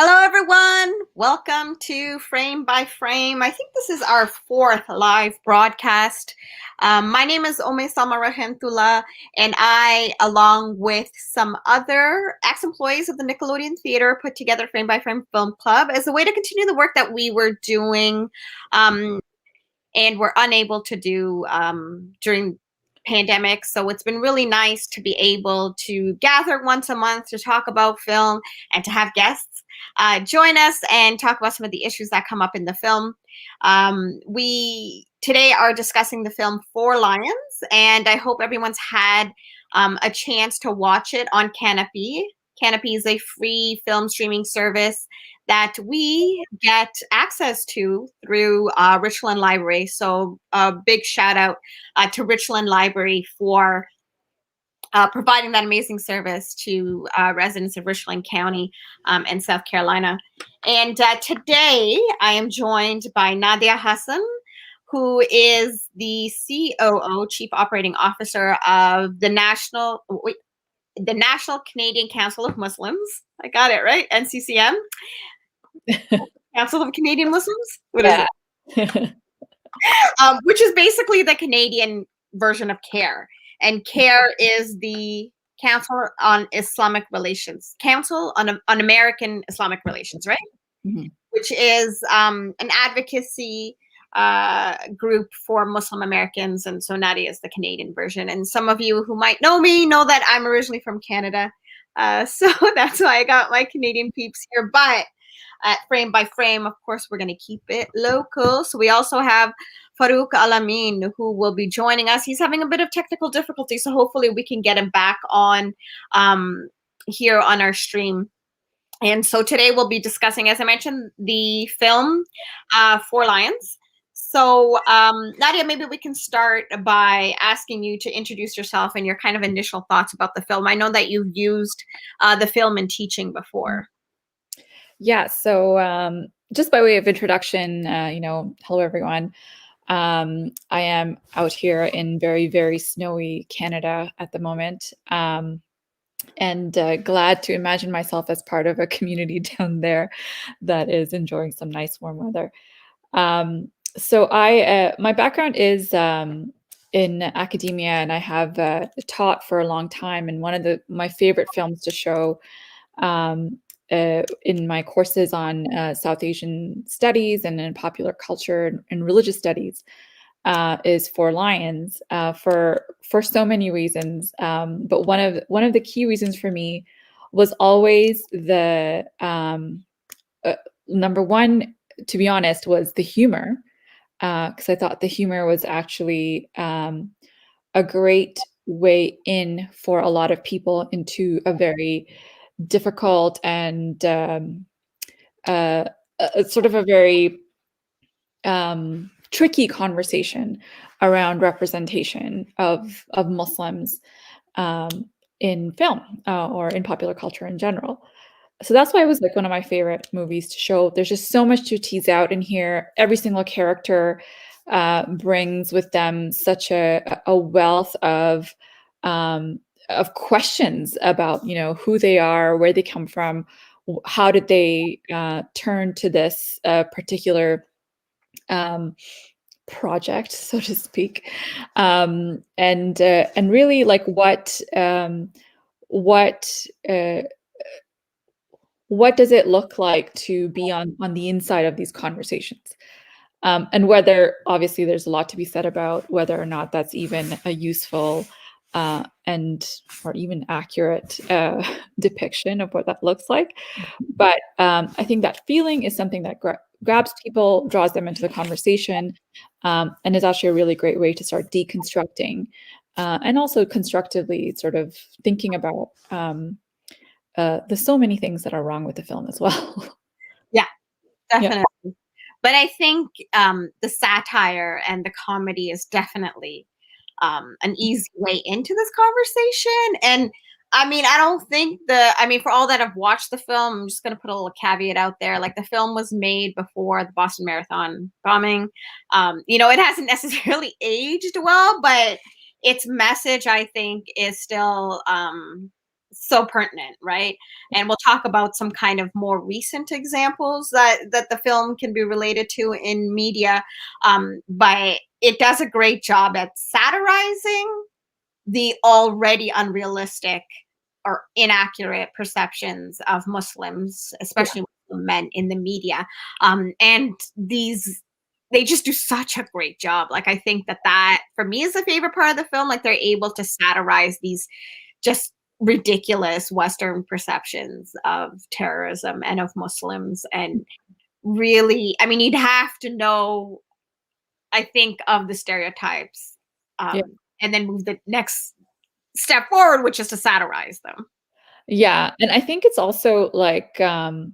Hello, everyone. Welcome to Frame by Frame. I think this is our fourth live broadcast. My name is Omme Salma Rahemtullah, and I, along with some other ex-employees of the Nickelodeon Theater, put together Frame by Frame Film Club as a way to continue the work that we were doing and were unable to do during pandemic. So it's been really nice to be able to gather once a month to talk about film and to have guests join us and talk about some of the issues that come up in the film. We today are discussing the film Four Lions, and I hope everyone's had a chance to watch it on Canopy. Canopy is a free film streaming service that we get access to through Richland Library. So a big shout out to Richland Library for providing that amazing service to residents of Richland County and South Carolina. And today I am joined by Nadia Hasan, who is the COO, Chief Operating Officer of the National Canadian Council of Muslims. I got it right, NCCM. Council of Canadian Muslims? What is it? Which is basically the Canadian version of CARE. And CARE is the Council on Islamic Relations, Council on American Islamic Relations, right? Mm-hmm. Which is an advocacy group for Muslim Americans. And so Nadia is the Canadian version. And some of you who might know me know that I'm originally from Canada. So that's why I got my Canadian peeps here. But Frame by Frame, of course, we're going to keep it local. So we also have Farouq Alamin, who will be joining us. He's having a bit of technical difficulty, so hopefully we can get him back on here on our stream. And so today we'll be discussing, as I mentioned, the film Four Lions. So Nadia, maybe we can start by asking you to introduce yourself and your kind of initial thoughts about the film. I know that you've used the film in teaching before. Yeah, so just by way of introduction, hello everyone. I am out here in very, very snowy Canada at the moment, and glad to imagine myself as part of a community down there that is enjoying some nice warm weather. So my background is in academia, and I have taught for a long time. And one of my favorite films to show in my courses on South Asian studies and in popular culture and religious studies is Four Lions for so many reasons. But one of the key reasons for me was always the number one, to be honest, was the humor, because I thought the humor was actually a great way in for a lot of people into a very difficult and sort of a very tricky conversation around representation of Muslims in film or in popular culture in general. So that's why it was like one of my favorite movies to show. There's just so much to tease out in here. Every single character brings with them such a wealth of questions about, who they are, where they come from, how did they turn to this particular project, so to speak, and really like what does it look like to be on the inside of these conversations, and whether, obviously, there's a lot to be said about whether or not that's even a useful or even accurate depiction of what that looks like. But I think that feeling is something that grabs people, draws them into the conversation, and is actually a really great way to start deconstructing and also constructively sort of thinking about the so many things that are wrong with the film as well. Yeah, definitely. Yeah. But I think the satire and the comedy is definitely an easy way into this conversation. And I mean, I don't think for all that have watched the film, I'm just going to put a little caveat out there. Like, the film was made before the Boston Marathon bombing. It hasn't necessarily aged well, but its message, I think, is still so pertinent, right? And we'll talk about some kind of more recent examples that the film can be related to in media. But it does a great job at satirizing the already unrealistic or inaccurate perceptions of Muslims, especially Muslim men in the media. And they just do such a great job. Like, I think that for me is the favorite part of the film. Like, they're able to satirize these just ridiculous Western perceptions of terrorism and of Muslims. And really, I mean, you'd have to know, I think, of the stereotypes, Yeah. and then move the next step forward, which is to satirize them. Yeah, and I think it's also like the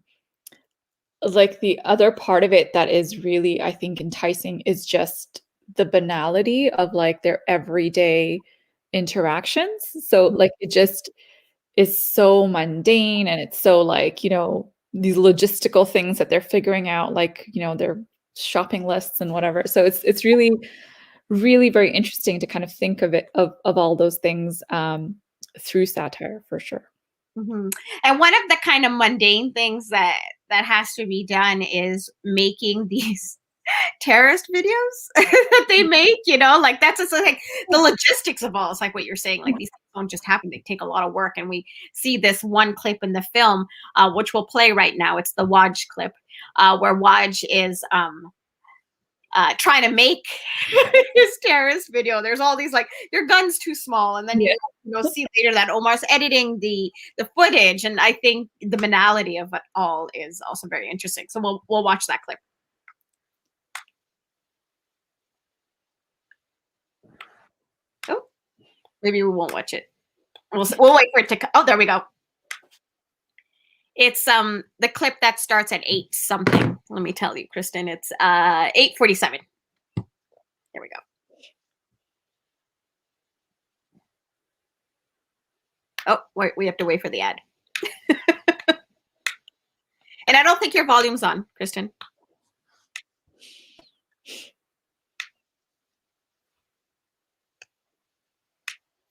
other part of it that is really, I think, enticing is just the banality of like their everyday interactions. So like it just is so mundane, and it's so like, these logistical things that they're figuring out, like, their shopping lists and whatever. So it's really, really very interesting to kind of think of it of all those things through satire for sure. Mhm. And one of the kind of mundane things that has to be done is making these terrorist videos that they make, like that's just like the logistics of all. It's like what you're saying, like these things don't just happen. They take a lot of work. And we see this one clip in the film, which we'll play right now. It's the Waj clip, where Waj is trying to make his terrorist video. There's all these like, your gun's too small, and then Yeah. you see later that Omar's editing the footage, and I think the banality of it all is also very interesting. So we'll watch that clip. Oh, maybe we won't watch it. We'll wait for it to. Oh, there we go. It's the clip that starts at 8 something. Let me tell you, Kristen. It's 8:47. There we go. Oh, wait, we have to wait for the ad. And I don't think your volume's on, Kristen.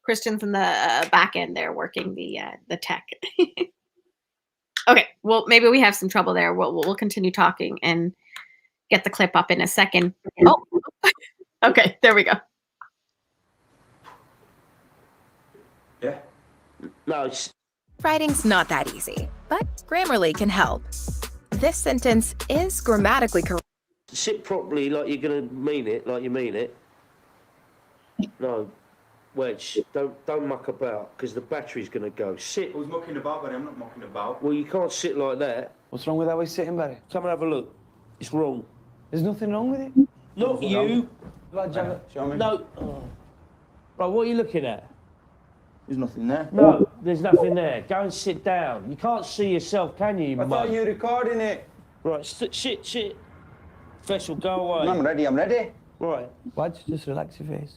Kristen's in the back end there working the tech. Okay, well, maybe we have some trouble there. We'll continue talking and get the clip up in a second. Oh, okay, there we go. Yeah. No, Writing's not that easy, but Grammarly can help. This sentence is grammatically correct. sit properly like you're gonna mean it, like you mean it. No, Wedge, don't muck about, because the battery's gonna go. Sit. I was mucking about, but I'm not mucking about. Well, you can't sit like that. What's wrong with how he's sitting, Barry? Come and have a look. It's wrong. There's nothing wrong with it. Not you. Show me. No. Oh. Right, what are you looking at? There's nothing there. No, there's nothing there. Go and sit down. You can't see yourself, can you, I thought you were recording it. Right, shit. Vessel, go away. I'm ready. Right. Why just relax your face?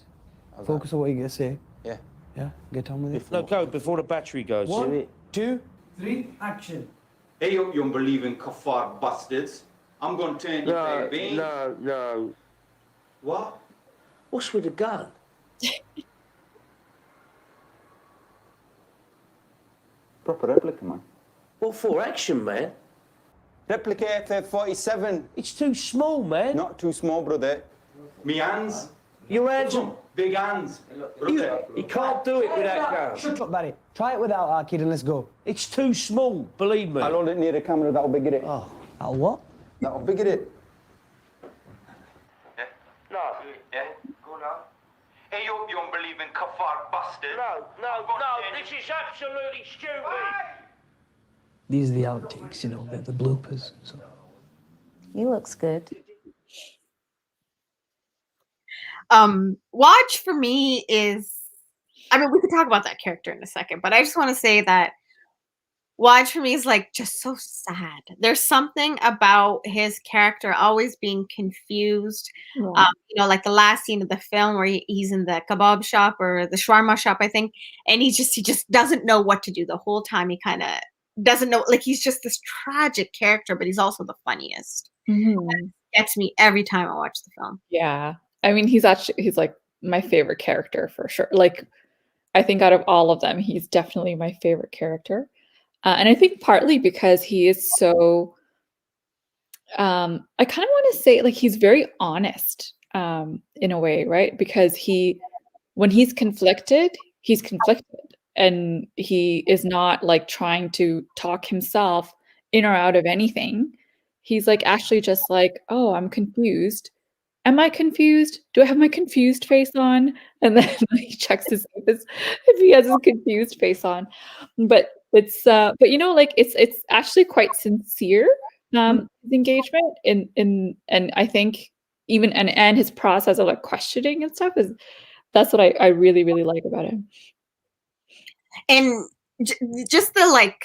Focus on what you're going to say. Yeah. Yeah? Get on with it. No, go before the battery goes. 1, 2, 3, action. Hey, you unbelieving kuffar bastards. I'm going to turn you fair bean. No. What? What's with the gun? Proper replica, man. What for? Action, man. Replica F-47. It's too small, man. Not too small, brother. Me hands. Your hands are... Big hands. Brother. You can't do it with that gun. Shut up, Barry. Try it without our kid and let's go. It's too small, believe me. I'll hold it near the camera, that'll bigger it. Oh, I'll what? That'll bigger it. No. Yeah, go now. Hey, you unbelieving kuffar bastard. No, this is absolutely stupid. These are the outtakes, the bloopers. So. He looks good. Watch for me is, I mean, we could talk about that character in a second, but I just want to say that Watch for me is like just so sad. There's something about his character always being confused. Like the last scene of the film where he's in the kebab shop or the shawarma shop, I think, and he just doesn't know what to do the whole time. He kind of doesn't know, like he's just this tragic character, but he's also the funniest. That gets me every time I watch the film. Yeah. I mean, he's like my favorite character for sure. Like I think out of all of them, he's definitely my favorite character. And I think partly because he is so, I kind of want to say like he's very honest in a way, right? Because when he's conflicted, and he is not like trying to talk himself in or out of anything. He's like actually just like, oh, I'm confused. Am I confused? Do I have my confused face on? And then he checks to see if he has his confused face on. But but you know, like it's actually quite sincere, his engagement and I think even and his process of like questioning and stuff that's what I really, really like about him. And just the like,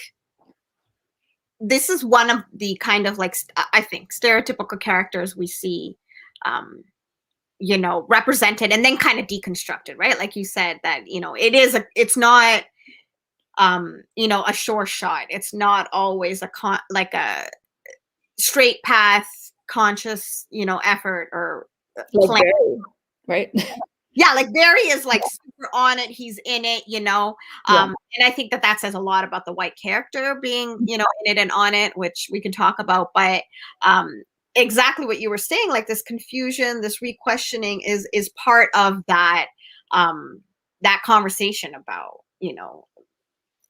this is one of the kind of like, I think, stereotypical characters we see, you know, represented and then kind of deconstructed, right? Like you said, that, you know, it's not, you know, a sure shot. It's not always like a straight path, conscious, you know, effort or Like plan. Barry, right? Yeah, like Barry is like super on it. He's in it, you know. Yeah. And I think that says a lot about the white character being, you know, in it and on it, which we can talk about. But exactly what you were saying, like this confusion, this re-questioning is part of that that conversation about, you know,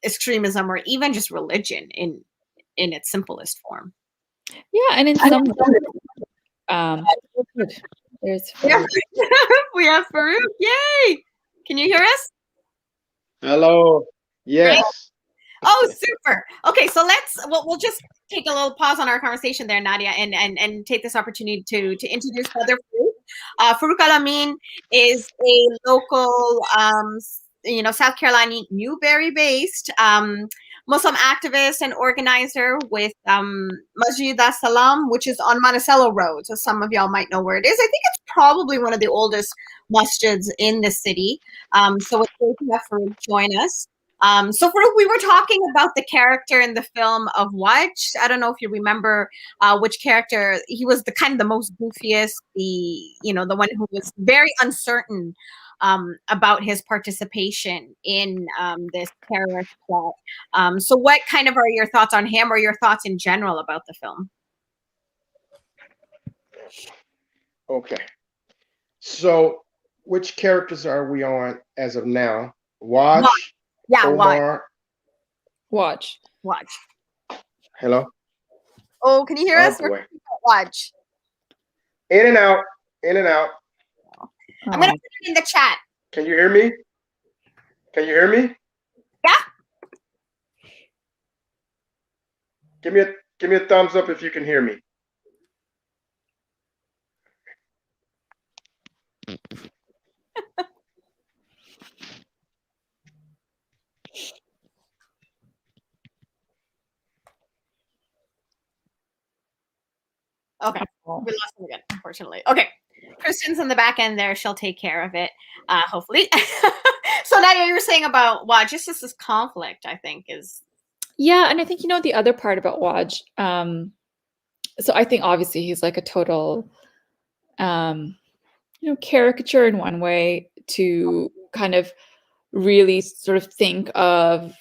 extremism or even just religion in its simplest form. Yeah, and in some good. There's Yeah. We have Farouq. Yay! Can you hear us? Hello. Yes. Great. Oh, super. Okay, so we'll just take a little pause on our conversation there, Nadia, and take this opportunity to introduce Brother Farouq. Farouq Al-Amin is a local, you know, South Carolina, Newberry-based Muslim activist and organizer with Masjid As-Salam, which is on Monticello Road. So some of y'all might know where it is. I think it's probably one of the oldest masjids in the city. So it's great to have Farouq join us. So Farouq, we were talking about the character in the film of Waj. I don't know if you remember which character. He was the most goofiest, the one who was very uncertain about his participation in this terrorist plot. So what kind of are your thoughts on him or your thoughts in general about the film? Okay. So which characters are we on as of now? Waj? Yeah, Omar? Watch. Hello? Oh, can you hear us? Boy. Waj. In and out. I'm gonna put it in the chat. Can you hear me? Yeah. Give me a thumbs up if you can hear me. Okay, we lost him again, unfortunately. Okay, Kristen's in the back end there. She'll take care of it, hopefully. So Nadia, you were saying about Waj, just this conflict, I think, is... Yeah, and I think, the other part about Waj, so I think obviously he's like a total, caricature in one way to kind of really sort of think of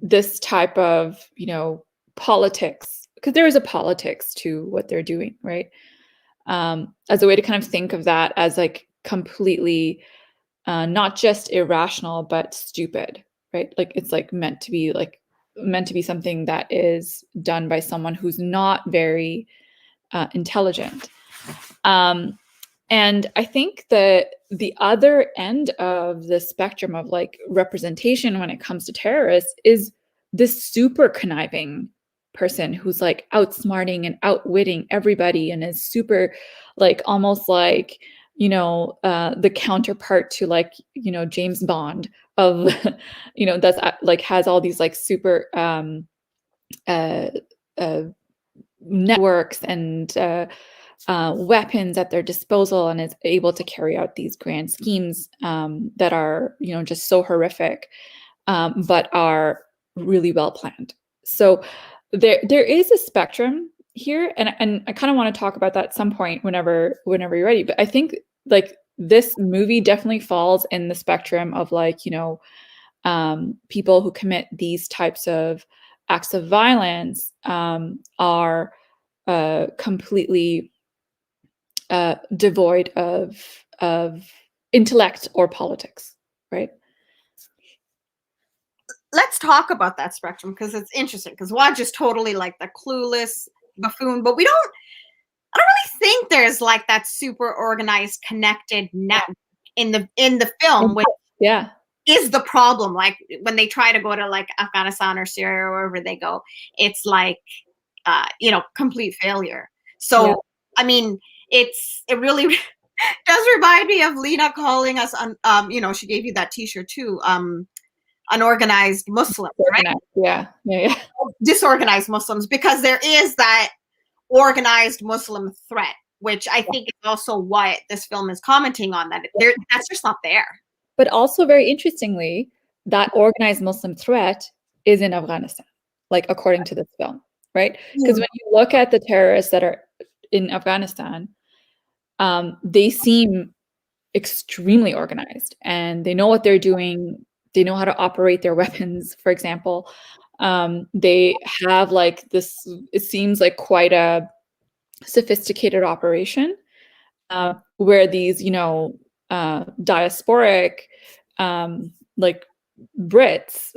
this type of, politics, because there is a politics to what they're doing, right? As a way to kind of think of that as like completely not just irrational, but stupid, right? Like it's like meant to be something that is done by someone who's not very intelligent. And I think that the other end of the spectrum of like representation when it comes to terrorists is this super conniving person who's like outsmarting and outwitting everybody and is super like almost like the counterpart to like James Bond of that's like has all these like super networks and weapons at their disposal and is able to carry out these grand schemes that are just so horrific but are really well planned. So there is a spectrum here, and I kind of want to talk about that at some point whenever you're ready. But I think like this movie definitely falls in the spectrum of like, people who commit these types of acts of violence are completely devoid of intellect or politics, right? Let's talk about that spectrum because it's interesting. Because Waj is totally like the clueless buffoon, but I don't really think there's like that super organized, connected network in the film, which is the problem. Like when they try to go to like Afghanistan or Syria or wherever they go, it's like complete failure. So I mean, it really does remind me of Lena calling us she gave you that T-shirt too. Unorganized Muslims, right? Yeah. Disorganized Muslims, because there is that organized Muslim threat, which I think is also what this film is commenting on, that's just not there. But also very interestingly, that organized Muslim threat is in Afghanistan, like according to this film, right? Because when you look at the terrorists that are in Afghanistan, they seem extremely organized and they know what they're doing. They know how to operate their weapons, for example. They have like this, it seems like quite a sophisticated operation where these, diasporic like Brits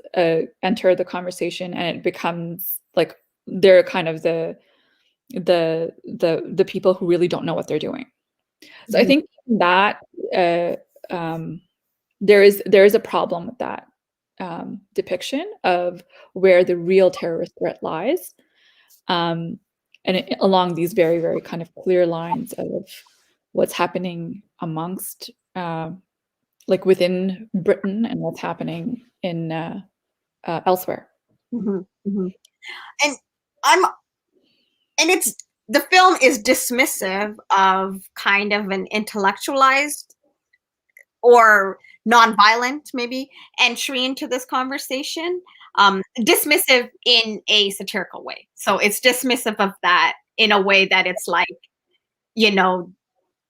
enter the conversation, and it becomes like they're kind of the people who really don't know what they're doing. So I think that there is a problem with that depiction of where the real terrorist threat lies, and along these very, very kind of clear lines of what's happening amongst like within Britain and what's happening in elsewhere. And it's, the film is dismissive of kind of an intellectualized or nonviolent maybe entry into this conversation, dismissive in a satirical way. So it's dismissive of that in a way that it's like,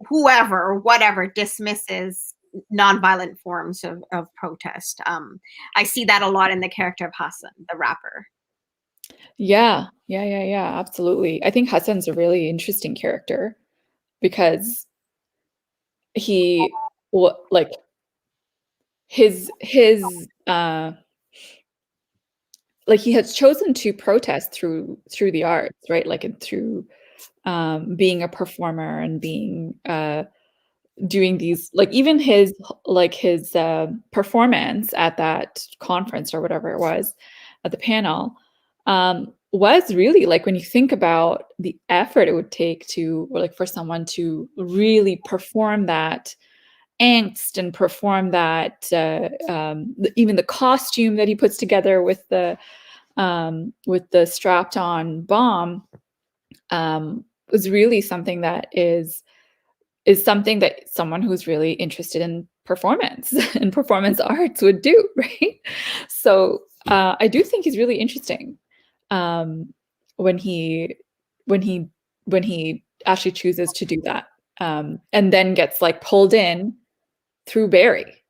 whoever or whatever dismisses nonviolent forms of protest. I see that a lot in the character of Hassan, the rapper. Yeah, absolutely. I think Hassan's a really interesting character because he his like he has chosen to protest through the arts, right? Like through being a performer and being doing these, like even his performance at that conference or whatever it was at the panel was really, like, when you think about the effort it would take to, or like for someone to really perform that angst and perform that even the costume that he puts together with the strapped on bomb was really something that is something that someone who's really interested in performance and performance arts would do, right? So I do think he's really interesting when he actually chooses to do that, and then gets like pulled in through Barry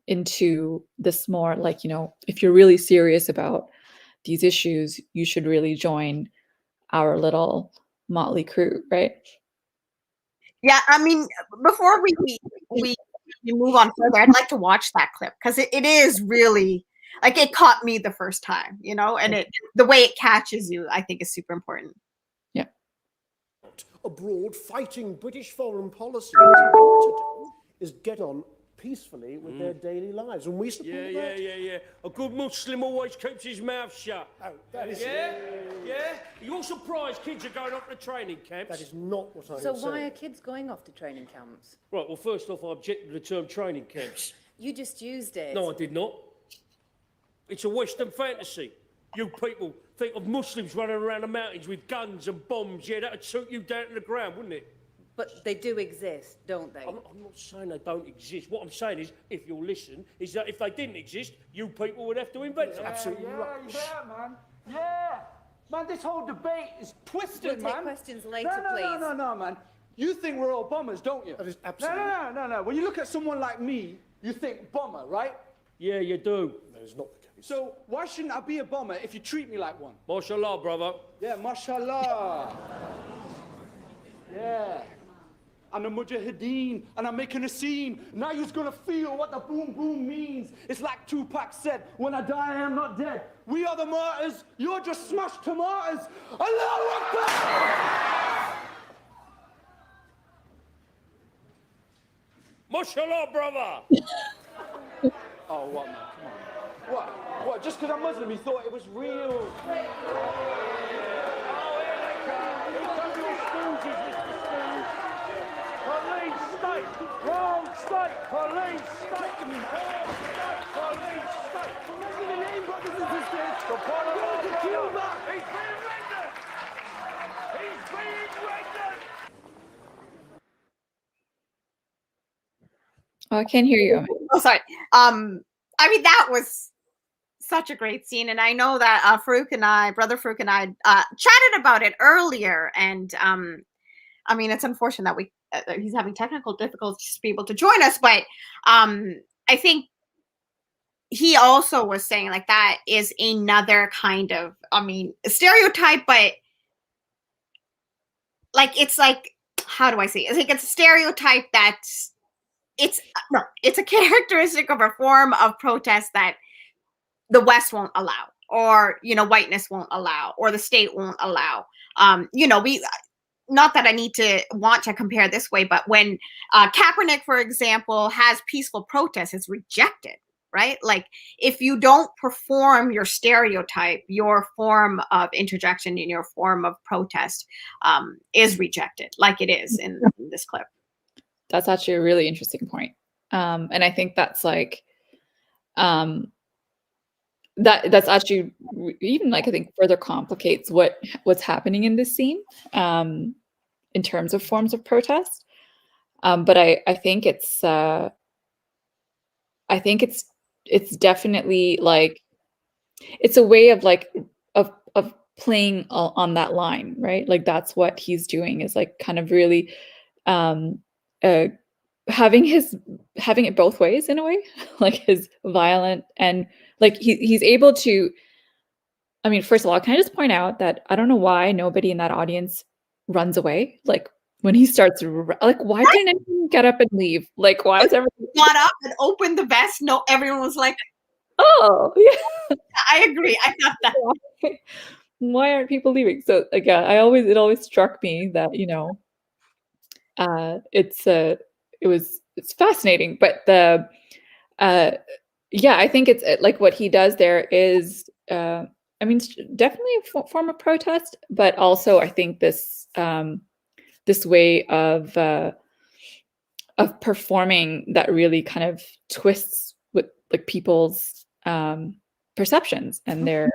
into this more like, if you're really serious about these issues, you should really join our little motley crew, right? Yeah, I mean, before we move on further, I'd like to watch that clip because it is really, like, it caught me the first time, and the way it catches you, I think, is super important. Yeah. Abroad fighting British foreign policy, what you want to do is get on peacefully with their daily lives, and we support that. Yeah. A good Muslim always keeps his mouth shut. Oh, that is... Yeah? You're surprised kids are going off to training camps? That is not what I So said. why are kids going off to training camps? Right, well, first off, I object to the term training camps. You just used it. No, I did not. It's a Western fantasy. You people think of Muslims running around the mountains with guns and bombs. Yeah, that'd suit you down to the ground, wouldn't it? But they do exist, don't they? I'm not saying they don't exist. What I'm saying is, if you'll listen, is that if they didn't exist, you people would have to invent them. Absolutely right. Yeah, man. Yeah. Man, this whole debate is twisted, We'll take questions later, please. No, man. You think we're all bombers, don't you? That is absolutely... No. When you look at someone like me, you think bomber, right? Yeah, you do. That is not the case. So why shouldn't I be a bomber if you treat me like one? MashaAllah, brother. Yeah, mashallah. Yeah. And the mujahideen, and I'm making a scene. Now you're gonna feel what the boom boom means. It's like Tupac said, when I die, I am not dead. We are the martyrs, you're just smashed tomatoes. Allahu Akbar! MashaAllah, brother. Oh, what, man? Come on. What? Just because I'm Muslim, you thought it was real? Police state! Wrong state! Police state! Police state! Imagine the name, brothers and sisters! The Parliament of Cuba! He's being rendered! He's being rendered! Oh, I can't hear you. Oh, sorry. I mean, that was such a great scene, and I know that brother Farouq and I, chatted about it earlier, and I mean, it's unfortunate that he's having technical difficulties to be able to join us, but I think he also was saying like that is another kind of, I mean, stereotype, but like it's like, how do I say it? I think it's a stereotype that's it's a characteristic of a form of protest that the West won't allow, or whiteness won't allow, or the state won't allow. Not that I need to want to compare this way, but when Kaepernick, for example, has peaceful protests, it's rejected, right? Like if you don't perform your stereotype, your form of interjection in your form of protest is rejected, like it is in this clip. That's actually a really interesting point. And I think that's like, that's actually even like, I think further complicates what's happening in this scene in terms of forms of protest. But I think it's definitely like, it's a way of like, of playing on that line, right? Like that's what he's doing, is like kind of really, having it both ways in a way, like his violent and like he's able to. I mean, first of all, can I just point out that I don't know why nobody in that audience runs away? Like when he starts, like why didn't anyone get up and leave? Like why is everyone got up and opened the vest? No, everyone was like, "Oh, yeah." I agree. I thought that. Why aren't people leaving? So again, it always struck me that it's fascinating, but I think it's like what he does there is, I mean, definitely a form of protest, but also I think this way of performing that really kind of twists with like people's perceptions and their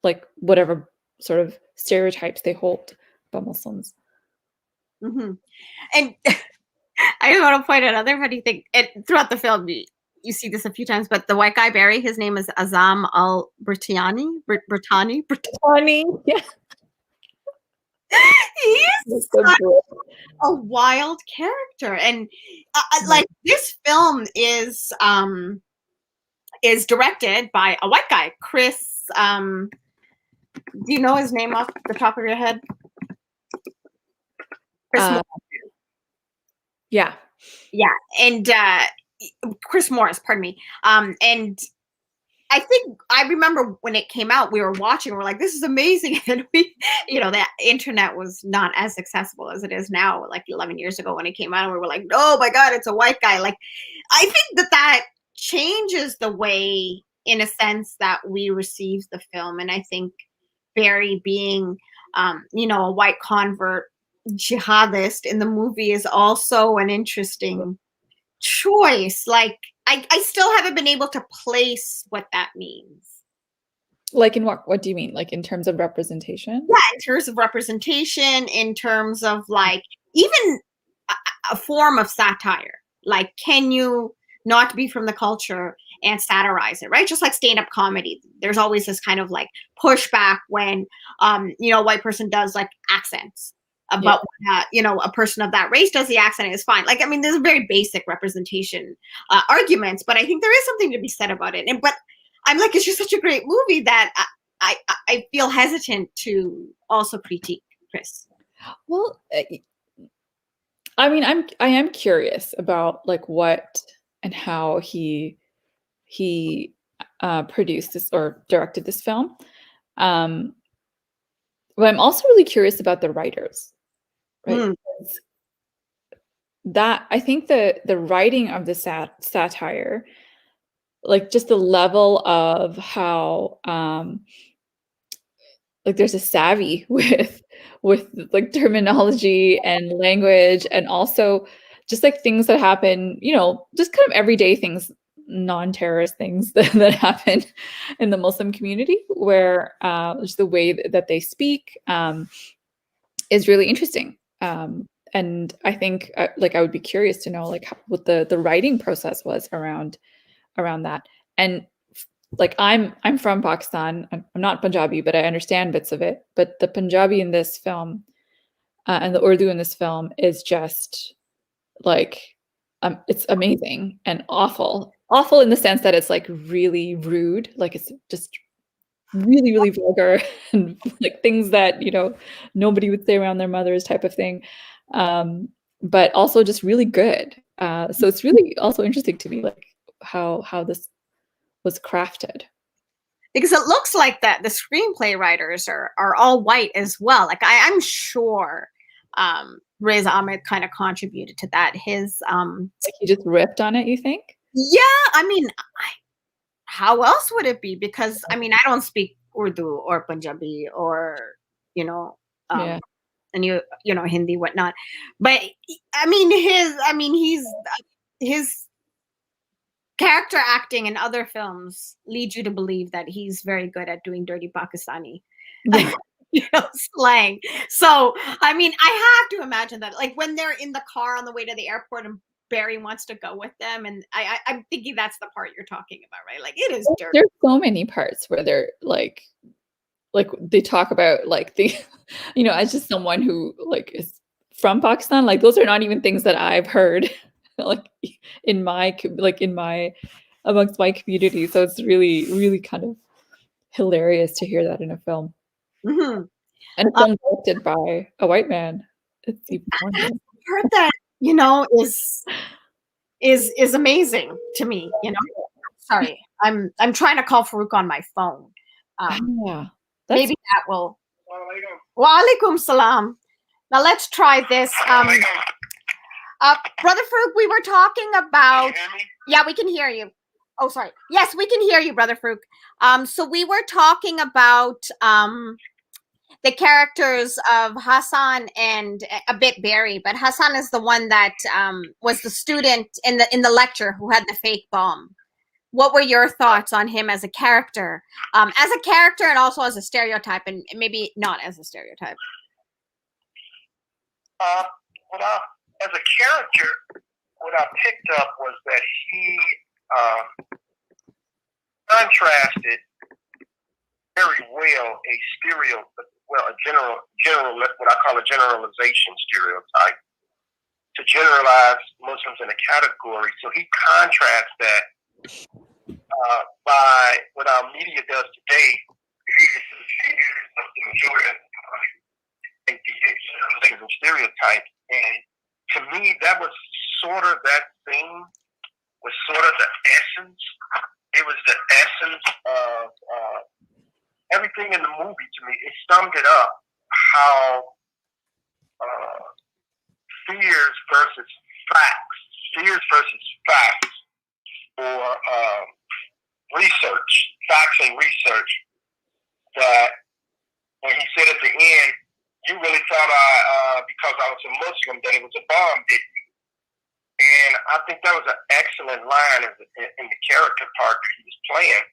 like whatever sort of stereotypes they hold about Muslims. Mm-hmm. And I want to point out another funny thing. Throughout the film, you see this a few times, but the white guy Barry, his name is Azam al-Brittani. Yeah. He's a wild character, and like this film is directed by a white guy, Chris. Do you know his name off the top of your head? Chris Yeah, and Chris Morris, pardon me. And I think I remember when it came out, we were watching, we're like, this is amazing. And the internet was not as accessible as it is now, like 11 years ago when it came out. And we were like, oh my God, it's a white guy. Like, I think that changes the way, in a sense, that we receive the film. And I think Barry being, a white convert jihadist in the movie is also an interesting choice. Like, I still haven't been able to place what that means. Like in what do you mean? Like in terms of representation? Yeah, in terms of representation, in terms of like even a form of satire. Like, can you not be from the culture and satirize it, right? Just like stand-up comedy. There's always this kind of like pushback when, a white person does like accents. about a person of that race does the accent is fine. Like, I mean, there's very basic representation arguments, but I think there is something to be said about it. But I'm like, it's just such a great movie that I feel hesitant to also critique Chris. Well, I mean, I am curious about like what and how he produced this or directed this film. But I'm also really curious about the writers, right? That I think the writing of the satire, like just the level of how like there's a savvy with like terminology and language, and also just like things that happen, just kind of everyday things, non-terrorist things that happen in the Muslim community, where just the way that they speak is really interesting. And I think like I would be curious to know like what the writing process was around that. And like I'm from Pakistan. I'm not Punjabi, but I understand bits of it. But the Punjabi in this film and the Urdu in this film is just like it's amazing and awful in the sense that it's like really rude. Like it's just really, really vulgar and like things that nobody would say around their mothers type of thing. But also just really good. So it's really also interesting to me like how this was crafted, because it looks like that the screenplay writers are all white as well. Like I'm sure Riz Ahmed kind of contributed to that. His like he just ripped on it, you think? Yeah, I mean, how else would it be? Because I mean, I don't speak Urdu or Punjabi or and Hindi, whatnot. But I mean, his character acting in other films leads you to believe that he's very good at doing dirty Pakistani slang. So I mean, I have to imagine that like when they're in the car on the way to the airport and Barry wants to go with them, and I'm thinking that's the part you're talking about, right? Like it is dirty. There's so many parts where they're like they talk about like the as just someone who like is from Pakistan, like those are not even things that I've heard like amongst my community. So it's really, really kind of hilarious to hear that in a film. Mm-hmm. And a film directed by a white man. It's even I've heard that, is amazing to me, Sorry, I'm trying to call Farouq on my phone. Maybe that will. Wa alaikum salam. Now let's try this. Brother Farouq, we were talking about. Yeah, we can hear you. Oh, sorry. Yes, we can hear you, Brother Farouq. So we were talking about the characters of Hassan and a bit Barry, but Hassan is the one that was the student in the lecture who had the fake bomb. What were your thoughts on him as a character, and also as a stereotype, and maybe not as a stereotype? As a character, what I picked up was that he contrasted very well a general, what I call a generalization stereotype, to generalize Muslims in a category. So he contrasts that by what our media does today. Some stereotypes, and to me, that was sort of that thing was sort of the essence. It was the essence of everything in the movie. To me, it summed it up. How fears versus facts, or facts and research. That when he said at the end, you really thought because I was a Muslim that it was a bomb, didn't you? And I think that was an excellent line in the character part that he was playing,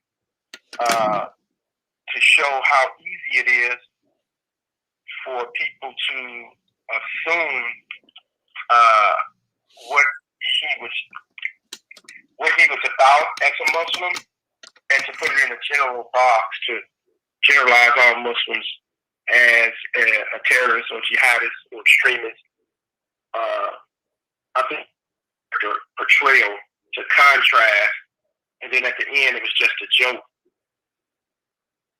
to show how easy it is for people to assume what he was about as a Muslim, and to put it in a general box, to generalize all Muslims as a terrorist or jihadist or extremist. I think the portrayal to contrast, and then at the end it was just a joke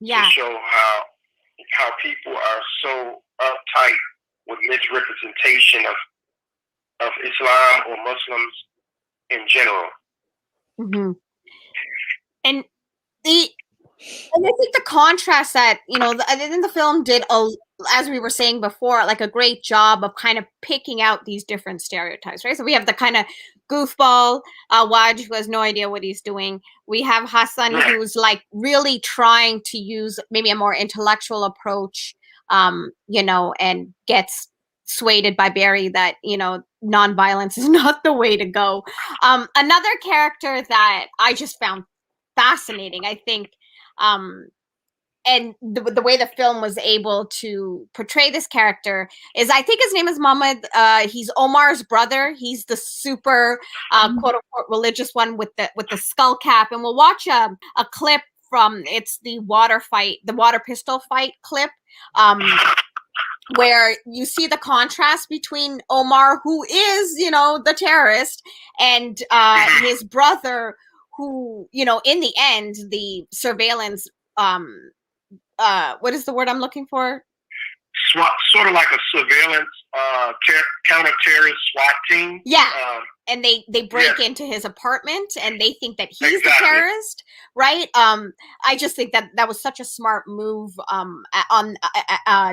Yeah. to show how people are so uptight with misrepresentation of Islam or Muslims in general. Hmm. And I think the contrast that, you know, I think the film did, as we were saying before, like a great job of kind of picking out these different stereotypes, right? So we have the kind of goofball Waj who has no idea what he's doing. We have Hassan who's like really trying to use maybe a more intellectual approach, you know, and gets swayed by Barry that, you know, nonviolence is not the way to go. Another character that I just found fascinating, I think, and the way the film was able to portray this character is, I think his name is Mohammed. He's Omar's brother. He's the super quote unquote religious one with the skull cap. And we'll watch a clip from the water pistol fight clip, where you see the contrast between Omar, who is, you know, the terrorist, and his brother, who, you know, in the end, the surveillance, what is the word I'm looking for? Sort of like a surveillance counter-terrorist SWAT team. Yeah. And they break into his apartment and they think that he's the terrorist, right? I just think that was such a smart move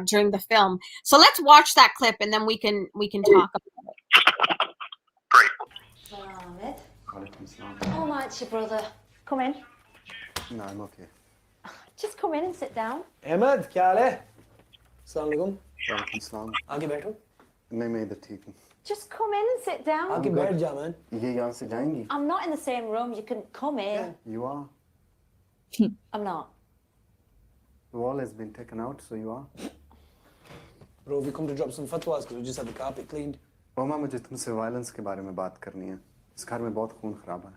during the film. So let's watch that clip and then we can talk about it. Great. Ahmed. Oh, my, it's your brother. Come in. No, I'm okay. Just come in and sit down. Ahmed, क्या हाल है? अस्सलाम वालेकुम. वालेकुम सलाम. आगे बैठो. मैं इधर ठीक हूँ. Just come in and sit down. आगे बैठ जा, man. ये यहाँ से जाएंगी. I'm not in the same room. You can come in. Yeah, you are. I'm not. The wall has been taken out, so you are. Bro, we come to drop some fatwas because we just had the carpet cleaned. ओमा, मुझे तुमसे violence के बारे में बात करनी है. इस घर में बहुत खून खराब है.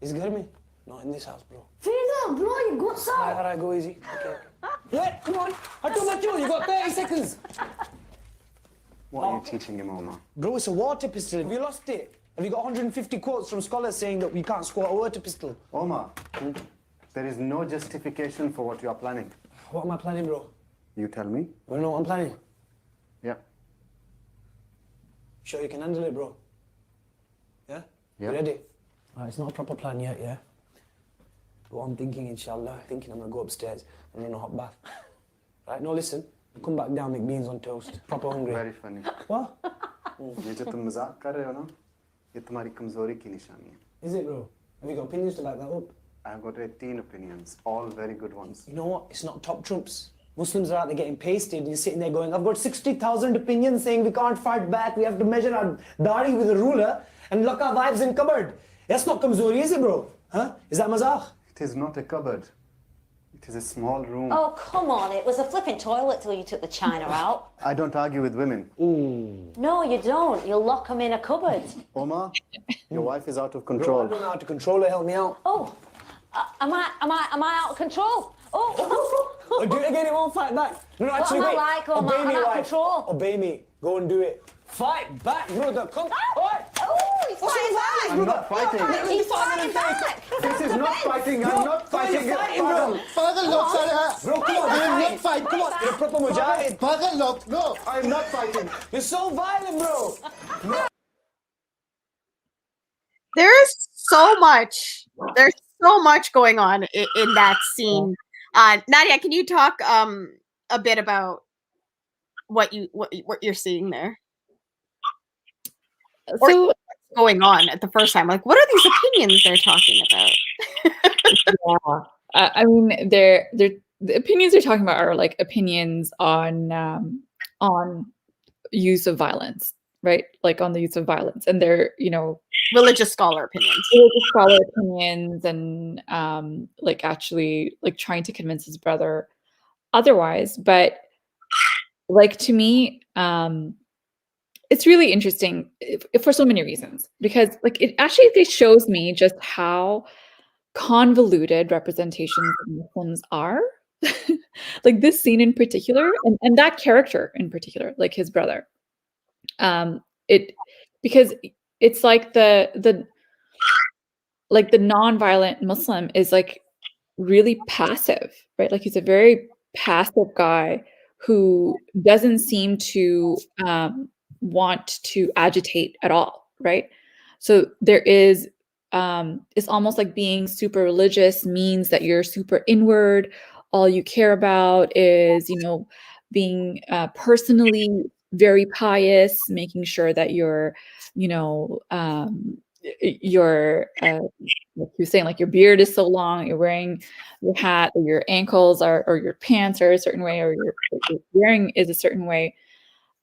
इस घर में? Not in this house, bro. Freedom, bro, you got some. All right, go easy. Okay. Yeah, come on. I told my you got 30 seconds. What are you teaching him, Oma? Bro, it's a water pistol. Have you lost it? Have you got 150 quotes from scholars saying that we can't squat a water pistol? Oma, there is no justification for what you are planning. What am I planning, bro? You tell me. Wanna know what I'm planning? Yeah. Sure you can handle it, bro? Yeah? Yeah. You ready? It's not a proper plan yet, yeah? But what I'm thinking, inshallah, I'm gonna go upstairs and run a hot bath. Right, no, listen. Come back down, make beans on toast. Proper hungry. Very funny. What? ये जो तुम मजाक कर रहे हो ना, ये तुम्हारी कमजोरी की निशानी है. Is it, bro? Have you got opinions to back that up? I've got 18 opinions, all very good ones. You know what? It's not top trumps. Muslims are out there getting pasted and you're sitting there going, I've got 60,000 opinions saying we can't fight back, we have to measure our dari with a ruler and lock our wives in cupboard. That's not kamzori, is it, bro? Huh? Is that mazakh? It is not a cupboard. It is a small room. Oh, come on. It was a flipping toilet till you took the china out. I don't argue with women. Ooh. No, you don't. You'll lock them in a cupboard. Oma, your wife is out of control. Bro, I don't know how to control her. Help me out. Oh, am I out of control? Oh, do it again, it won't fight back. No, actually, what am wait. I like? Oh, Obey I'm me, out of wife. control. Obey me. Go and do it. Fight back, brother. Come. He's fighting back. I'm not fighting. He's fighting back. This is not fighting. I'm not fighting. Bro, come on. Not fight. Come on. You're a proper mujahid. No, I'm not fighting. You're so violent, bro. There's so much going on in that scene. Nadia, can you talk a bit about what you're seeing there? So what's going on at the first time? Like, what are these opinions they're talking about? I mean, the opinions they're talking about are like opinions on use of violence, right? Like on the use of violence, and they're, you know, religious scholar opinions, and like actually like trying to convince his brother otherwise. But like, to me, it's really interesting for so many reasons, because like it actually shows me just how convoluted representations of Muslims are. like this scene in particular, and that character in particular, like his brother, it because it's like the like the non-violent Muslim is like really passive, right? Like he's a very passive guy who doesn't seem to want to agitate at all, right? So there is it's almost like being super religious means that you're super inward. All you care about is, you know, being personally very pious, making sure that you're, you know, you're like you're saying, like your beard is so long, you're wearing your hat, or your ankles are, or your pants are a certain way, or your wearing is a certain way,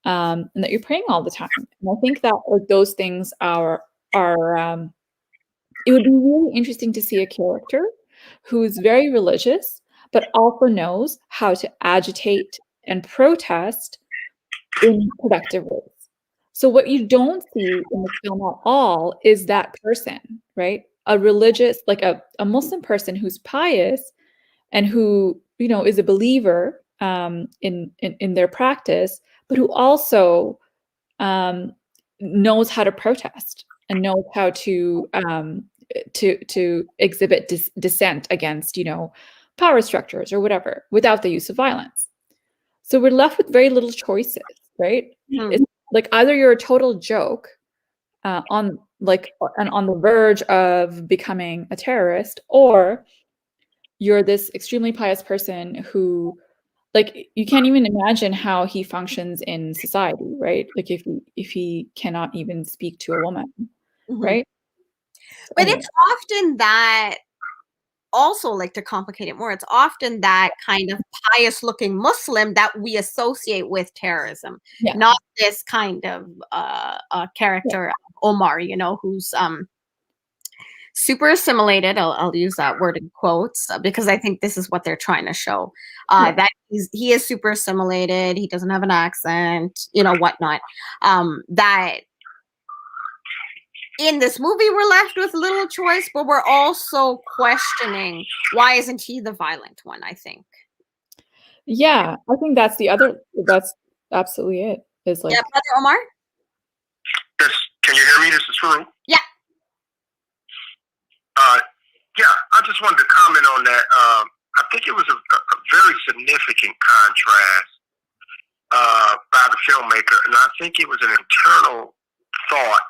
and that you're praying all the time. And I think that like those things are it would be really interesting to see a character who's very religious, but also knows how to agitate and protest in productive ways. So what you don't see in the film at all is that person, right? A religious, like a Muslim person who's pious and who, you know, is a believer in their practice, but who also knows how to protest and knows how to exhibit dissent against, you know, power structures or whatever without the use of violence. So we're left with very little choices, right? It's like either you're a total joke on the verge of becoming a terrorist, or you're this extremely pious person who, like, you can't even imagine how he functions in society, right? Like if he cannot even speak to a woman, right? But it's often that, also, like, to complicate it more, it's often that kind of pious looking Muslim that we associate with terrorism, not this kind of character, Omar, you know, who's super assimilated. I'll use that word in quotes because I think this is what they're trying to show, that he is super assimilated. He doesn't have an accent, you know, whatnot. That in this movie we're left with little choice, but we're also questioning why isn't he the violent one, I think. Yeah, I think that's absolutely it. Is like, yeah, Brother Omar? Yes, can you hear me? This is Farouq. Yeah. Yeah, I just wanted to comment on that. I think it was a very significant contrast by the filmmaker, and I think it was an internal thought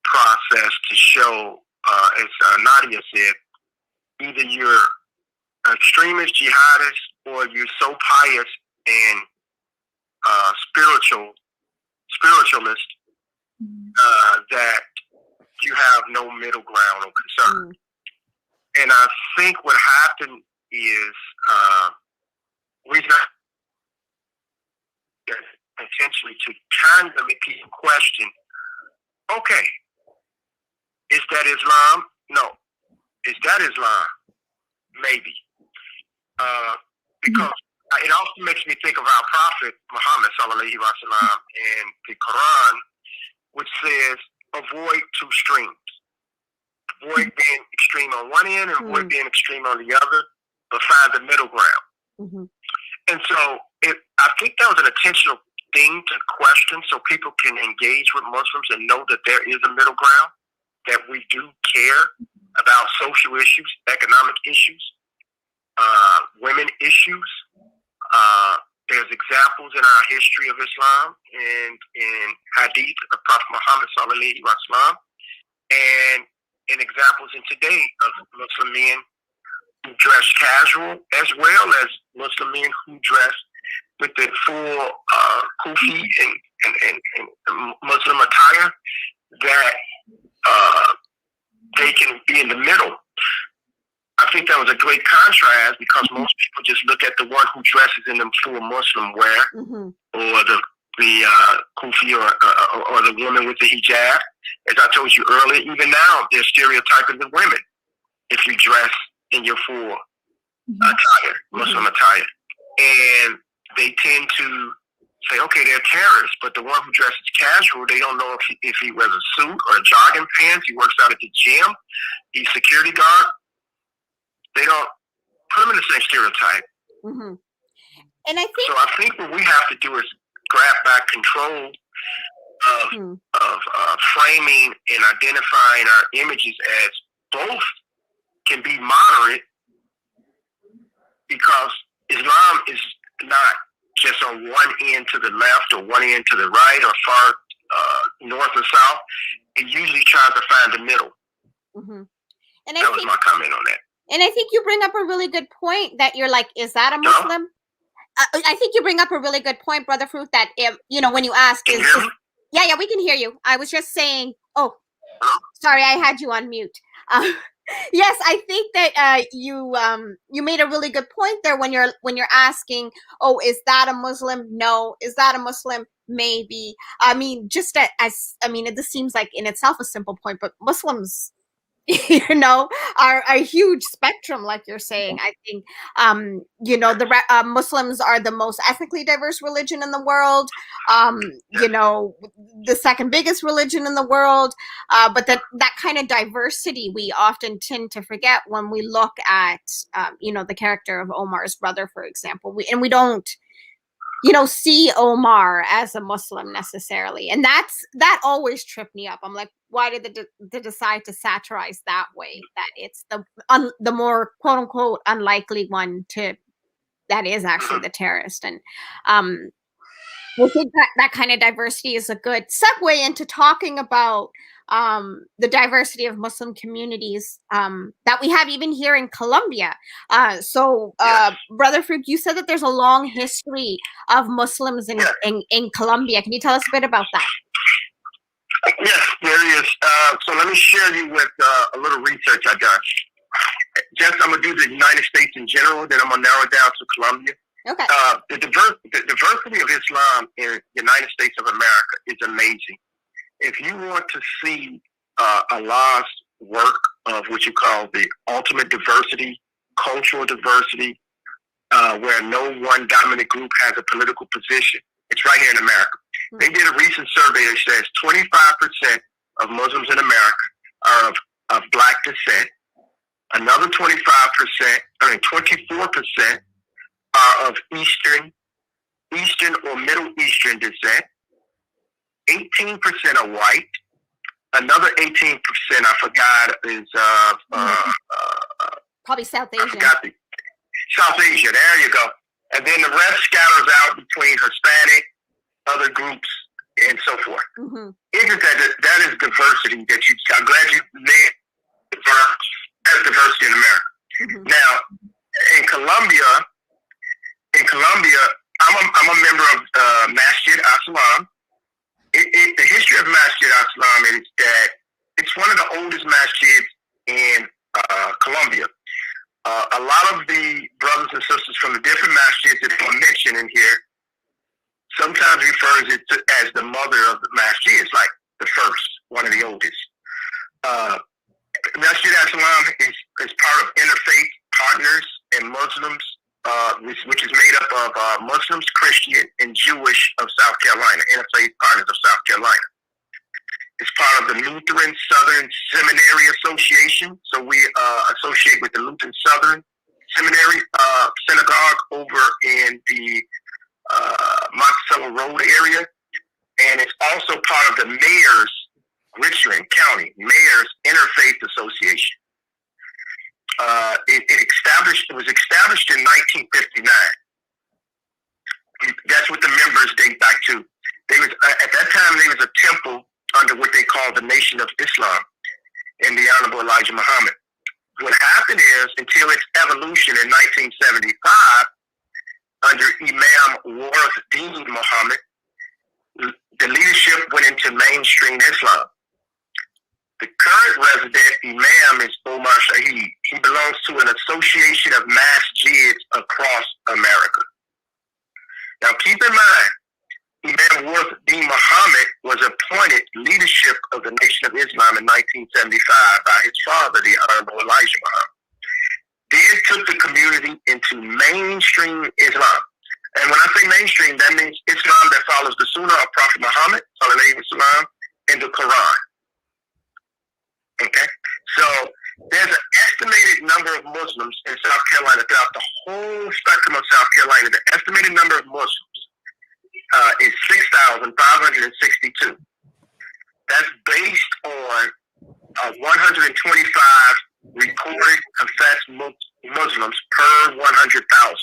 process to show, as Nadia said, either you're extremist jihadist or you're so pious and spiritualist that you have no middle ground or concern. And I think what happened is reason intentionally to kind of make people question, okay, is that Islam? No. Is that Islam? Maybe. Because it also makes me think of our Prophet Muhammad sallallahu alaihi wasallam in the Quran, which says, avoid two extremes. Avoid being extreme on one end and avoid being extreme on the other, but find the middle ground. And so I think that was an intentional thing to question so people can engage with Muslims and know that there is a middle ground, that we do care about social issues, economic issues, women issues. There's examples in our history of Islam and in Hadith of Prophet Muhammad sallallahu alaihi wasallam, and in examples in today of Muslim men who dress casual, as well as Muslim men who dress with the full kufi and Muslim attire, that they can be in the middle. I think that was a great contrast because most people just look at the one who dresses in the full Muslim wear, or the kufi, or the woman with the hijab. As I told you earlier, even now they're stereotyping the women if you dress in your full attire, Muslim attire, and they tend to say, okay, they're terrorists, but the one who dresses casual, they don't know if he wears a suit or a jogging pants, he works out at the gym, he's security guard. They don't put him in the same stereotype. And so I think what we have to do is grab back control of framing and identifying our images as both can be moderate, because Islam is not just on one end to the left or one end to the right or far north or south. It usually tries to find the middle. And that was my comment on that. And I think you bring up a really good point that you're like, is that a Muslim? I think you bring up a really good point, Brother Farouq, that, you know, when you ask, yeah, we can hear you. I was just saying, sorry, I had you on mute. Yes, I think that you made a really good point there when you're asking, is that a Muslim? No. Is that a Muslim? Maybe. I mean, just this seems like in itself a simple point, but Muslims, you know, are a huge spectrum, like you're saying. I think, you know, the Muslims are the most ethnically diverse religion in the world. You know, the second biggest religion in the world. But that kind of diversity we often tend to forget when we look at, you know, the character of Omar's brother, for example. We don't, you know, see Omar as a Muslim necessarily. And that always tripped me up. I'm like, why did they decide to satirize that way? That it's the more quote unquote unlikely one that is actually the terrorist. And I think that kind of diversity is a good segue into talking about the diversity of Muslim communities that we have even here in Colombia. So, Brother Farouq, you said that there's a long history of Muslims in Colombia. Can you tell us a bit about that? Yes, there is. So let me share you with a little research I done. Just I'm gonna do the United States in general, then I'm gonna narrow it down to Colombia. Okay. The diversity of Islam in the United States of America is amazing. If you want to see Allah's work of what you call the ultimate diversity, cultural diversity, where no one dominant group has a political position, it's right here in America. They did a recent survey that says 25% of Muslims in America are of black descent. Another 24% are of Eastern or Middle Eastern descent. 18% are white. Another 18%, I forgot, is probably South Asian. South Asia, there you go. And then the rest scatters out between Hispanic, other groups, and so forth. Isn't that is diversity that I'm glad you made diversity in America. Now, in Colombia, I'm a member of Masjid Al-Islam. The history of Masjid Al-Islam is that it's one of the oldest masjids in Colombia. A lot of the brothers and sisters from the different masjids that I'm mentioning here sometimes refers it to as the mother of the masjid. It's like the first, one of the oldest. Masjid Al-Islam is part of interfaith partners and Muslims, which is made up of Muslims, Christian, and Jewish of South Carolina, interfaith partners of South Carolina. It's part of the Lutheran Southern Seminary Association, so we associate with the Lutheran Southern Seminary Synagogue over in the Monticello Road area, and it's also part of the Mayor's Richland County Mayor's Interfaith Association. It was established in 1959. That's what the members date back to. At that time, there was a temple under what they call the Nation of Islam and the Honorable Elijah Muhammad. What happened is, until its evolution in 1975, under Imam Warith Muhammad, the leadership went into mainstream Islam. The current resident imam is Omar Shahid. He belongs to an association of masjids across America. Now keep in mind, Imam Warith Muhammad was appointed leadership of the Nation of Islam in 1975 by his father, the Honorable Elijah Muhammad. Then took the community into mainstream Islam. And when I say mainstream, that means Islam that follows the Sunnah of Prophet Muhammad, and the Quran. Okay, so there's an estimated number of Muslims in South Carolina, throughout the whole spectrum of South Carolina, the estimated number of Muslims is 6,562. That's based on 125 recorded confessed Muslims per 100,000.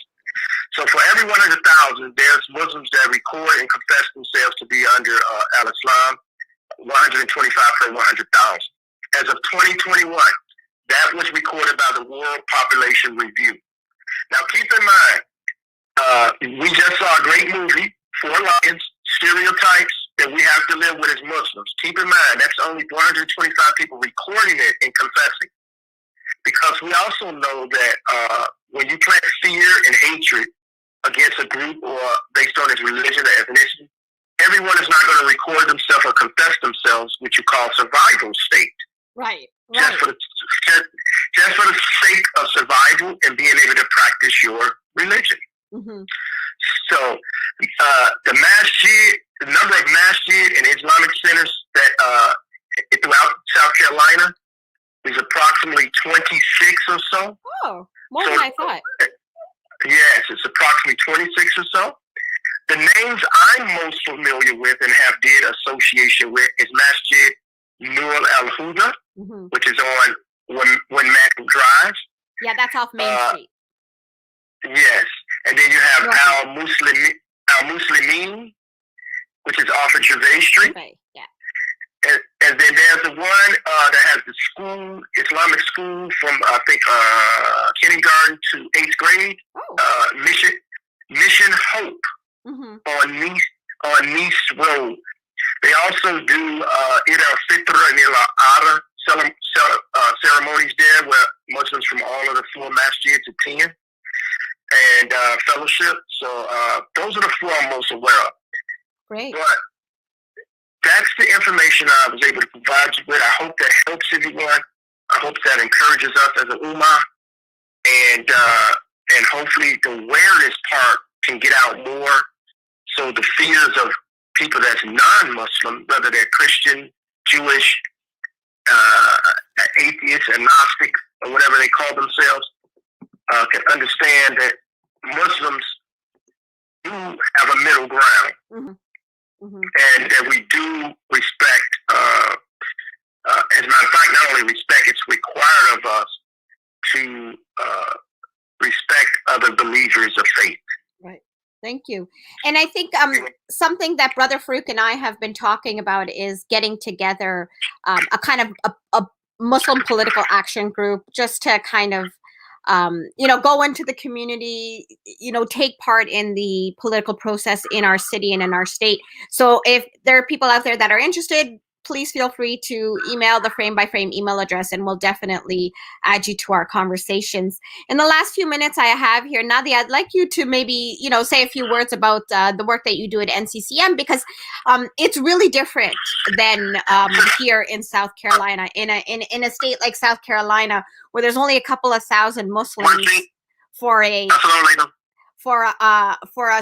So for every 100,000, there's Muslims that record and confess themselves to be under al-Islam, 125 per 100,000. As of 2021, that was recorded by the World Population Review. Now keep in mind, we just saw a great movie, Four Lions, stereotypes that we have to live with as Muslims. Keep in mind, that's only 125 people recording it and confessing. Because we also know that when you plant fear and hatred against a group or based on its religion or ethnicity, everyone is not going to record themselves or confess themselves, which you call survival state. Right. Just for the sake of survival and being able to practice your religion. Mm-hmm. So the number of masjid and Islamic centers that throughout South Carolina is approximately 26 or so. Oh, more than I thought. Yes, it's approximately 26 or so. The names I'm most familiar with and have did association with is Masjid Nur al-Huda, mm-hmm. which is on When Mac Drive. Yeah, that's off Main Street. Yes, and then you have Al-Muslimin, which is off of Gervais Street. Right. Yeah. And then there's the one that has the school, Islamic school from I think kindergarten to 8th grade. Oh. Mission Hope mm-hmm. on Nice Road. They also do Eid al-Fitr and Eid al-Adha ceremonies there, where Muslims from all of the 4 masjids attend and fellowship. So those are the 4 I'm most aware of. Great. But that's the information I was able to provide you with. I hope that helps everyone. I hope that encourages us as an ummah, and hopefully the awareness part can get out more, so the fears of people that's non-Muslim, whether they're Christian, Jewish, atheist, agnostic, or whatever they call themselves, can understand that Muslims do have a middle ground. Mm-hmm. Mm-hmm. And that we do respect, as a matter of fact, not only respect, it's required of us to respect other believers of faith. Right. Thank you. And I think something that Brother Farouq and I have been talking about is getting together a kind of a Muslim political action group, just to kind of go into the community, take part in the political process in our city and in our state. So if there are people out there that are interested, please feel free to email the Frame by Frame email address, and we'll definitely add you to our conversations. In the last few minutes I have here, Nadia, I'd like you to maybe, say a few words about the work that you do at NCCM, because it's really different than here in South Carolina, in a state like South Carolina, where there's only a couple of thousand Muslims for a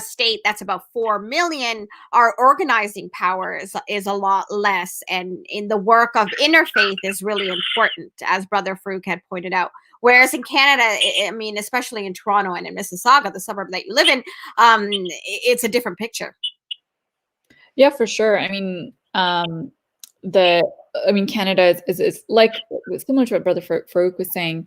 state that's about 4 million. Our organizing power is a lot less, and in the work of interfaith is really important, as Brother Farouq had pointed out. Whereas in Canada, I mean, especially in Toronto and in Mississauga, the suburb that you live in, it's a different picture. Yeah, for sure. I mean, Canada is like similar to what Brother Farouq was saying.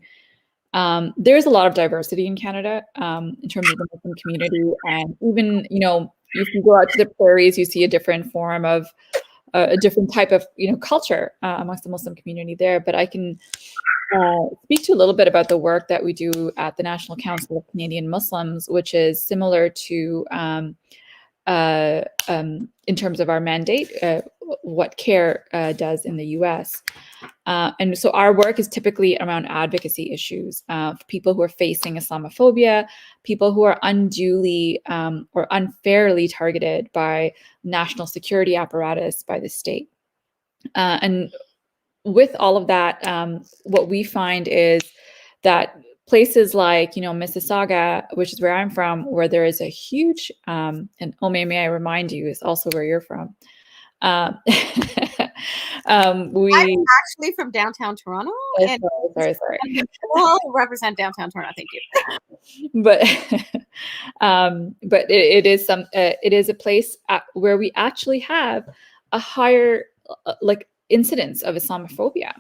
There's a lot of diversity in Canada in terms of the Muslim community, and even if you go out to the prairies, you see a different form of a different type of culture amongst the Muslim community there. But I can speak to a little bit about the work that we do at the National Council of Canadian Muslims, which is similar to in terms of our mandate, what CARE does in the US. And so our work is typically around advocacy issues of people who are facing Islamophobia, people who are unduly or unfairly targeted by national security apparatus, by the state. And with all of that, what we find is that places like, Mississauga, which is where I'm from, where there is a huge, and Omme, may I remind you, is also where you're from. I'm actually from downtown Toronto. And sorry. We'll represent downtown Toronto. Thank you. But it is a place where we actually have a higher incidence of Islamophobia.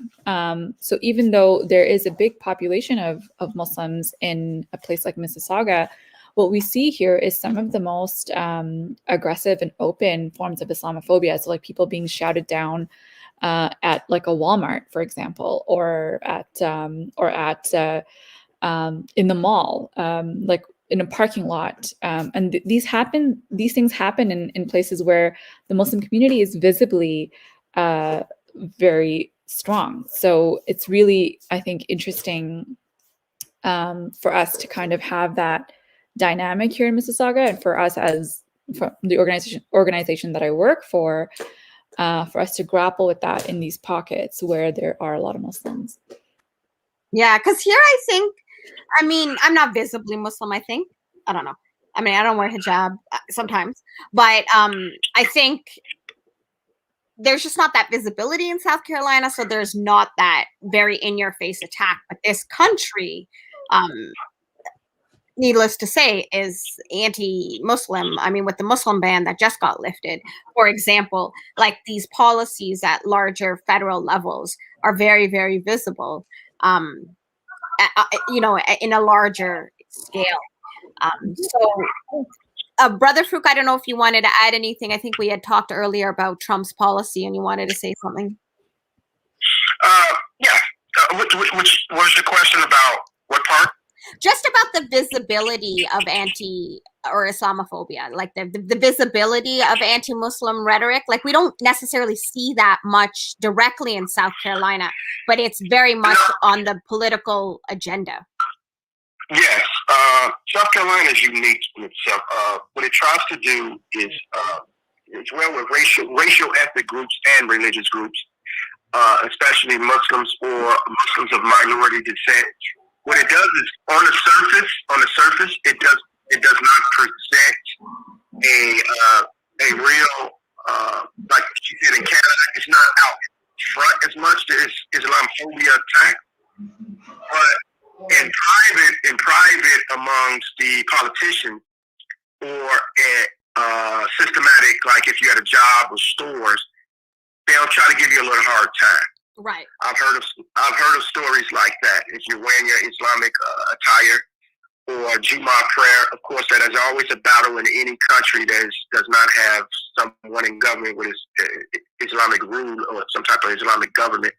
So even though there is a big population of Muslims in a place like Mississauga, what we see here is some of the most aggressive and open forms of Islamophobia. So like people being shouted down at like a Walmart, for example, or at in the mall, like in a parking lot. And these things happen in places where the Muslim community is visibly very strong. So it's really, I think, interesting for us to kind of have that dynamic here in Mississauga, and for us as the organization that I work for us to grapple with that in these pockets where there are a lot of Muslims. Yeah, because here I'm not visibly Muslim, I think. I don't know. I mean, I don't wear hijab sometimes, but I think there's just not that visibility in South Carolina, so there's not that very in-your-face attack. But this country, needless to say, is anti-Muslim. I mean, with the Muslim ban that just got lifted, for example, like these policies at larger federal levels are very, very visible, in a larger scale. Brother Farouq, I don't know if you wanted to add anything. I think we had talked earlier about Trump's policy and you wanted to say something. Yeah. Which was the question about what part? Just about the visibility of or Islamophobia, like the visibility of anti-Muslim rhetoric. Like we don't necessarily see that much directly in South Carolina, but it's very much on the political agenda. Yes, South Carolina is unique in itself. What it tries to do is, as well with racial ethnic groups and religious groups, especially Muslims or Muslims of minority descent. What it does is, on the surface, it does not present a real, like you said in Canada, it's not out front as much as Islamophobia attack, but in private amongst the politicians or systematic, like if you had a job or stores, they'll try to give you a little hard time. Right. I've heard of stories like that. If you're wearing your Islamic attire or Juma prayer, of course, that is always a battle in any country that does not have someone in government with Islamic rule or some type of Islamic government.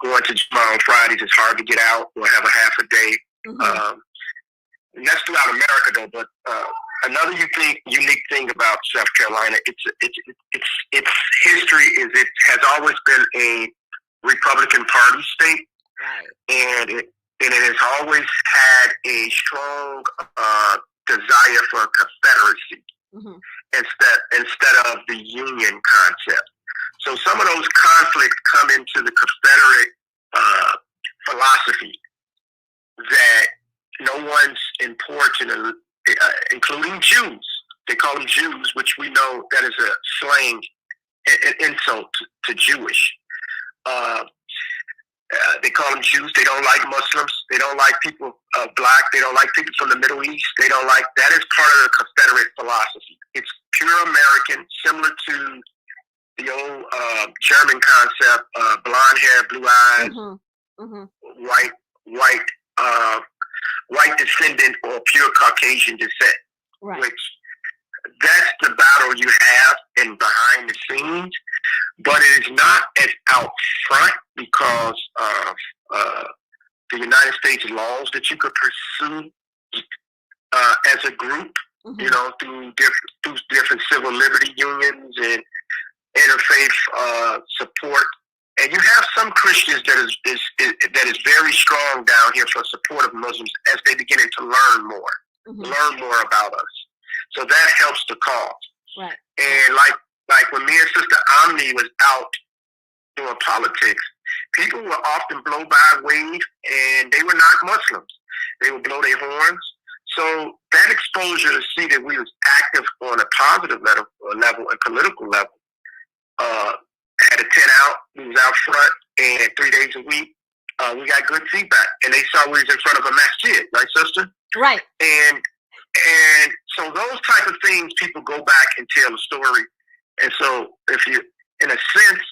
Going to Juma on Fridays is hard to get out or have a half a day. Mm-hmm. And that's throughout America, though. But another unique thing about South Carolina, its history is it has always been a Republican Party state, and it has always had a strong desire for Confederacy instead of the Union concept. So some of those conflicts come into the Confederate philosophy that no one's important, including Jews. They call them Jews, which we know that is a slang, an insult to Jewish. They call them Jews. They don't like Muslims. They don't like people black. They don't like people from the Middle East. They don't like, that is part of the Confederate philosophy. It's pure American, similar to the old German concept, blonde hair, blue eyes, white descendant or pure Caucasian descent, which that's the battle you have in behind the scenes, but it is not as out front because of the United States laws that you could pursue as a group, through different civil liberty unions and interfaith support. And you have some Christians that is very strong down here for support of Muslims as they begin to learn more about us. So that helps the cause. Right. And like when me and Sister Omni was out doing politics, people would often blow by a wave, and they were not Muslims. They would blow their horns. So that exposure to see that we was active on a positive level and political level had a tent out. We was out front, and 3 days a week, we got good feedback. And they saw we was in front of a masjid, right, sister? Right. And so those type of things, people go back and tell a story. And so if you, in a sense,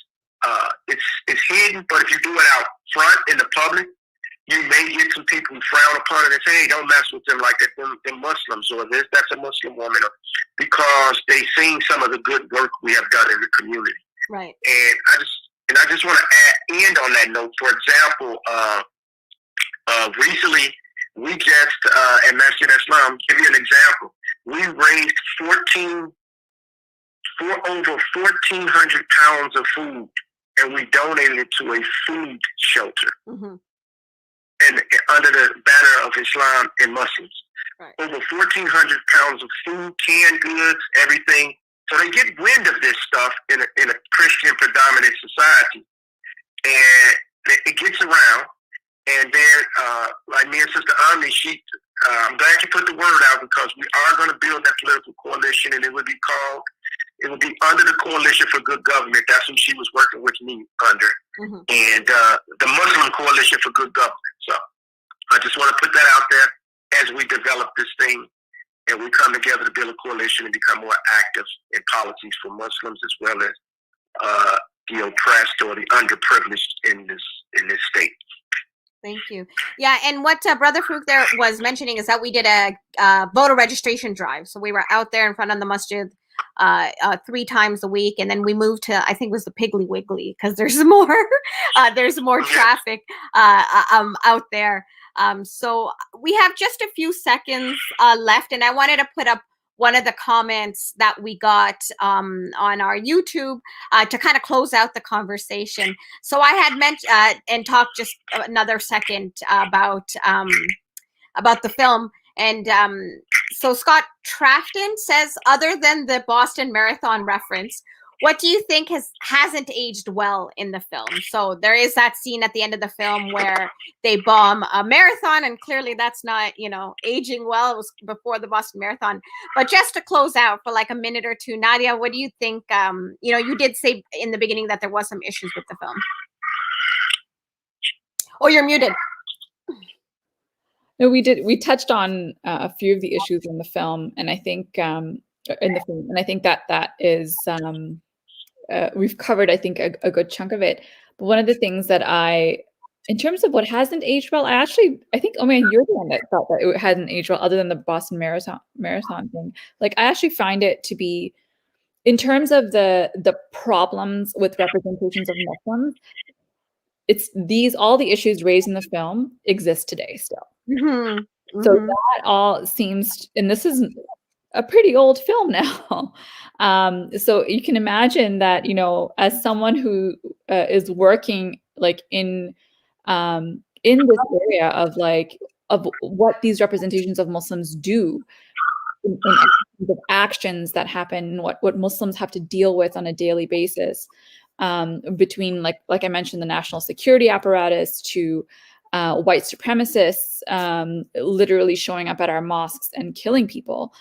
it's hidden, but if you do it out front in the public, you may get some people who frown upon it and say, hey, don't mess with them like that. They're Muslims, or this, that's a Muslim woman, because they've seen some of the good work we have done in the community. Right. And I just want to end on that note. For example, recently we just at Masjid Islam, give you an example. We raised over 1,400 pounds of food, and we donated it to a food shelter. Mm-hmm. And under the banner of Islam and Muslims. Right. Over 1,400 pounds of food, canned goods, everything. So they get wind of this stuff in a Christian predominant society. And it gets around. And then, like me and Sister Omni, I'm glad you put the word out, because we are going to build that political coalition, and it would be under the Coalition for Good Government. That's who she was working with me under. Mm-hmm. And the Muslim Coalition for Good Government. So I just want to put that out there as we develop this thing, and we come together to build a coalition and become more active in politics for Muslims, as well as the oppressed or the underprivileged in this state. Thank you. Yeah, and what Brother Farouq there was mentioning is that we did a voter registration drive. So we were out there in front of the masjid 3 times a week, and then we moved to, I think it was the Piggly Wiggly, because there's more traffic out there. So we have just a few seconds left, and I wanted to put up one of the comments that we got on our YouTube to kind of close out the conversation. So I had mentioned and talked just another second about the film. And so Scott Trafton says, other than the Boston Marathon reference, what do you think hasn't aged well in the film? So there is that scene at the end of the film where they bomb a marathon, and clearly that's not, aging well. It was before the Boston Marathon. But just to close out for like a minute or two, Nadia, what do you think? You did say in the beginning that there was some issues with the film. Oh, you're muted. No, we did. We touched on a few of the issues in the film, and I think that is we've covered, I think, a good chunk of it. But one of the things that in terms of what hasn't aged well, I think, oh man, you're the one that thought that it hadn't aged well, other than the Boston Marathon thing. Like, I actually find it to be, in terms of the problems with representations of Muslims, all the issues raised in the film exist today still. Mm-hmm. So that all seems, and this is a pretty old film now. So you can imagine that, as someone who is working like in this area of what these representations of Muslims do, in of actions that happen, what Muslims have to deal with on a daily basis, between like I mentioned, the national security apparatus to white supremacists literally showing up at our mosques and killing people.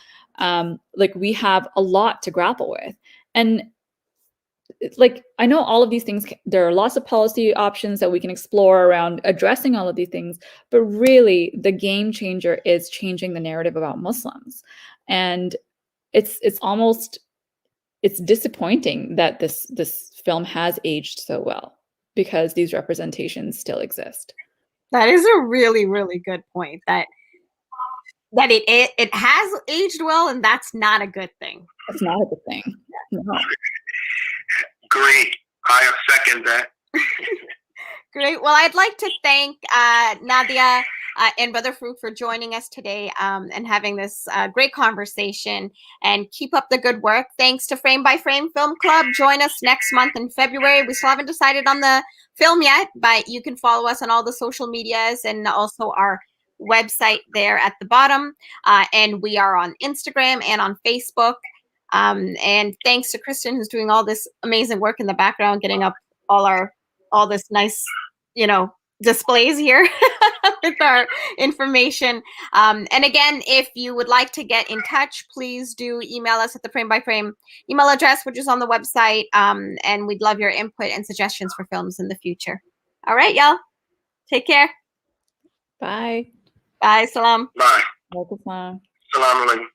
We have a lot to grapple with. And I know all of these things, there are lots of policy options that we can explore around addressing all of these things, but really the game changer is changing the narrative about Muslims. And it's disappointing that this film has aged so well, because these representations still exist. That is a really, really good point, that it has aged well, and that's not a good thing. It's not a good thing. No. Great. I second that. Great. Well, I'd like to thank Nadia and Brother Farouq for joining us today and having this great conversation, and keep up the good work. Thanks to Frame by Frame Film Club. Join us next month in February. We still haven't decided on the film yet, but you can follow us on all the social medias and also our website there at the bottom. And we are on Instagram and on Facebook. And thanks to Kristen, who's doing all this amazing work in the background, getting up all this nice, displays here with our information. And again, if you would like to get in touch, please do email us at the Frame by Frame email address, which is on the website. And we'd love your input and suggestions for films in the future. All right, y'all. Take care. Bye. Bye. Salam. Bye. Welcome. Salam alaikum.